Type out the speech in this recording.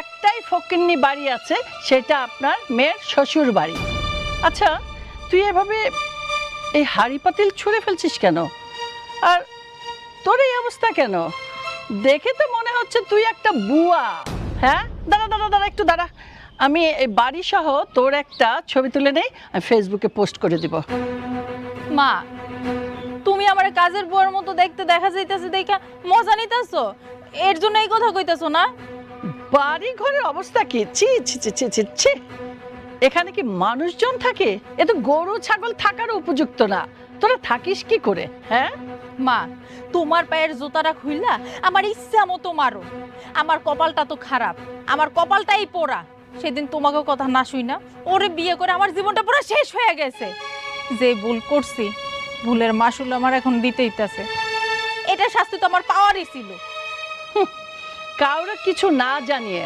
একটাই ফকিন্নি বাড়ি আছে, সেটা আপনার মেয়ের শ্বশুর বাড়ি। আচ্ছা, তুই এভাবে এই হাঁড়ি পাতিল ছুঁড়ে ফেলছিস কেন? আর তোর এই অবস্থা কেন? দেখে তো মনে হচ্ছে তুই একটা বুয়া। হ্যাঁ, দাঁড়া দাঁড়া দাঁড়া, একটু দাঁড়া। আমি এই বাড়ি সহ তোর একটা ছবি তুলে নেই, আমি ফেসবুকে পোস্ট করে দিব। মা, তুমি আমার কাজের বউয়ের মতো দেখতে দেখা যাইতেছে দেখা মজা নিতেছো, এর জন্য এই কথা কইতেছো না? বাড়ি ঘরের অবস্থা কি? ছি ছি ছি ছি ছি ছি। এখানে কি মানুষজন থাকে? এ তো গরু ছাগল থাকার উপযুক্ত না। তোরা থাকিস কি করে? হ্যাঁ, মা, তোমার পায়ের জুতাটা খুইলা আমার ইচ্ছা মতো মারো। আমার কপালটা তো খারাপ, আমার কপালটাই পোড়া। সেদিন তোমাকে কথা না শুই না ওরে বিয়ে করে আমার জীবনটা পুরো শেষ হয়ে গেছে। যে ভুল করছি, ভুলের মাসুল আমার এখন দিতে হইতাছে। এটা শাস্তি তো আমার পাওয়ারই ছিল। কাউরে কিছু না জানিয়ে